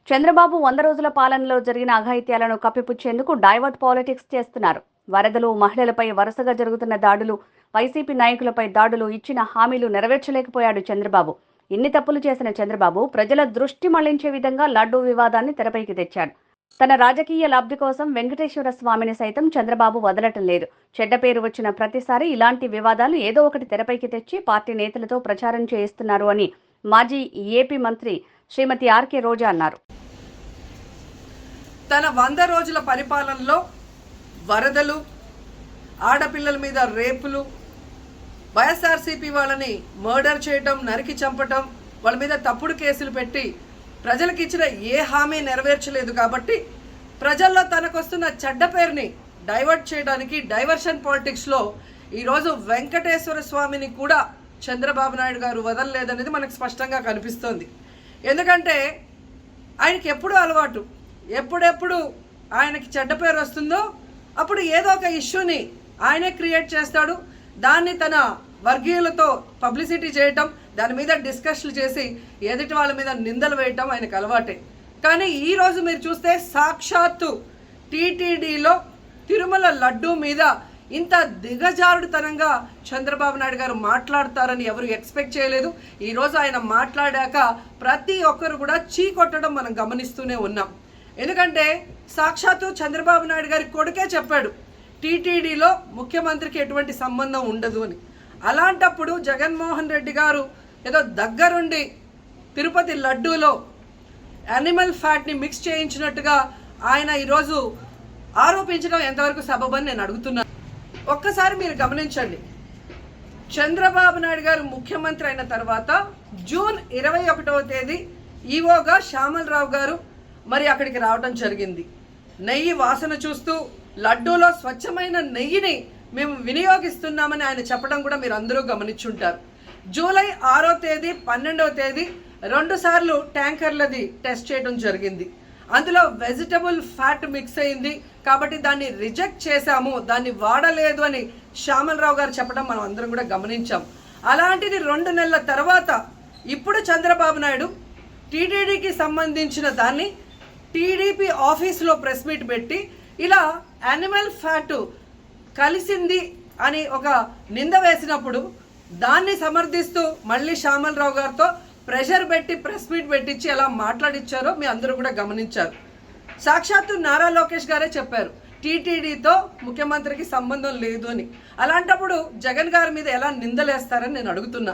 చంద్రబాబు 100 రోజుల పాలనలో జరిగిన అఘాయిత్యాలను కప్పిపుచ్చేందుకు డైవర్ట్ పాలిటిక్స్ చేస్తున్నారు. వరదలు, మహిళలపై వరుసగా జరుగుతున్న దాడులు, వైసీపీ నాయకులపై దాడులు, ఇచ్చిన హామీలు నెరవేర్చలేకపోయాడు చంద్రబాబు. ఇన్ని తప్పులు చేసిన చంద్రబాబు ప్రజల దృష్టి మళ్లించే విధంగా లడ్డూ వివాదాన్ని తెరపైకి తెచ్చాడు. తన రాజకీయ లబ్ధి కోసం వెంకటేశ్వర స్వామిని సైతం చంద్రబాబు వదలటం లేదు. చెడ్డ పేరు వచ్చిన ప్రతిసారి ఇలాంటి వివాదాలు ఏదో ఒకటి తెరపైకి తెచ్చి పార్టీ నేతలతో ప్రచారం చేయిస్తున్నారు అని మాజీ ఏపీ మంత్రి శ్రీమతి ఆర్కే రోజా అన్నారు. తన 100 రోజుల పరిపాలనలో వరదలు, ఆడపిల్లల మీద రేపులు, వైఎస్ఆర్సీపీ వాళ్ళని మర్డర్ చేయటం, నరికి చంపటం, వాళ్ళ మీద తప్పుడు కేసులు పెట్టి ప్రజలకు ఇచ్చిన ఏ హామీ నెరవేర్చలేదు. కాబట్టి ప్రజల్లో తనకొస్తున్న చెడ్డ పేరుని డైవర్ట్ చేయడానికి డైవర్షన్ పాలిటిక్స్లో ఈరోజు వెంకటేశ్వర స్వామిని కూడా చంద్రబాబు నాయుడు గారు వదలలేదనేది మనకు స్పష్టంగా కనిపిస్తోంది. ఎందుకంటే ఆయనకి ఎప్పుడూ అలవాటు, ఎప్పుడెప్పుడు ఆయనకి చెడ్డ పేరు వస్తుందో అప్పుడు ఏదో ఒక ఇష్యూని ఆయనే క్రియేట్ చేస్తాడు. దాన్ని తన వర్గీయులతో పబ్లిసిటీ చేయటం, దాని మీద డిస్కషన్లు చేసి ఎదుటి వాళ్ళ మీద నిందలు వేయటం ఆయనకు అలవాటే. కానీ ఈరోజు మీరు చూస్తే సాక్షాత్తు టీటీడీలో తిరుమల లడ్డూ మీద ఇంత దిగజారుడుతనంగా చంద్రబాబు నాయుడు గారు మాట్లాడతారని ఎవరు ఎక్స్పెక్ట్ చేయలేదు. ఈరోజు ఆయన మాట్లాడాక ప్రతి ఒక్కరు కూడా చీకొట్టడం మనం గమనిస్తూనే ఉన్నాం. ఎందుకంటే సాక్షాత్తు చంద్రబాబు నాయుడు గారి కొడుకే చెప్పాడు టీటీడీలో ముఖ్యమంత్రికి ఎటువంటి సంబంధం ఉండదు అని. అలాంటప్పుడు జగన్మోహన్ రెడ్డి గారు ఏదో దగ్గరుండి తిరుపతి లడ్డూలో యానిమల్ ఫ్యాట్ని మిక్స్ చేయించినట్టుగా ఆయన ఈరోజు ఆరోపించడం ఎంతవరకు సబబని నేను అడుగుతున్నాను. ఒక్కసారి మీరు గమనించండి, చంద్రబాబు నాయుడు గారు ముఖ్యమంత్రి అయిన తర్వాత జూన్ 21వ తేదీ ఈవోగా శ్యామలరావు గారు మరి అక్కడికి రావడం జరిగింది. నెయ్యి వాసన చూస్తూ లడ్డూలో స్వచ్ఛమైన నెయ్యిని మేము వినియోగిస్తున్నామని ఆయన చెప్పడం కూడా మీరు అందరూ గమనించుంటారు. జూలై 6వ తేదీ 12వ తేదీ 2 సార్లు ట్యాంకర్లది టెస్ట్ చేయడం జరిగింది. అందులో వెజిటబుల్ ఫ్యాట్ మిక్స్ అయింది కాబట్టి దాన్ని రిజెక్ట్ చేశాము, దాన్ని వాడలేదు అని శ్యామలరావు గారు చెప్పడం మనం అందరం కూడా గమనించాం. అలాంటిది 2 నెలల తర్వాత ఇప్పుడు చంద్రబాబు నాయుడు టీటీడీకి సంబంధించిన దాన్ని టీడీపీ ఆఫీసులో ప్రెస్ మీట్ పెట్టి ఇలా యానిమల్ ఫ్యాట్ కలిసింది అని ఒక నింద వేసినప్పుడు దాన్ని సమర్థిస్తూ మళ్ళీ శ్యామలరావు గారితో ప్రెషర్ పెట్టి ప్రెస్ మీట్ పెట్టించి ఎలా మాట్లాడిచ్చారో మీ అందరూ కూడా గమనించారు. సాక్షాత్తు నారా లోకేష్ గారే చెప్పారు టీటీడీతో ముఖ్యమంత్రికి సంబంధం లేదు అని. అలాంటప్పుడు జగన్ గారి మీద ఎలా నిందలేస్తారని నేను అడుగుతున్నా.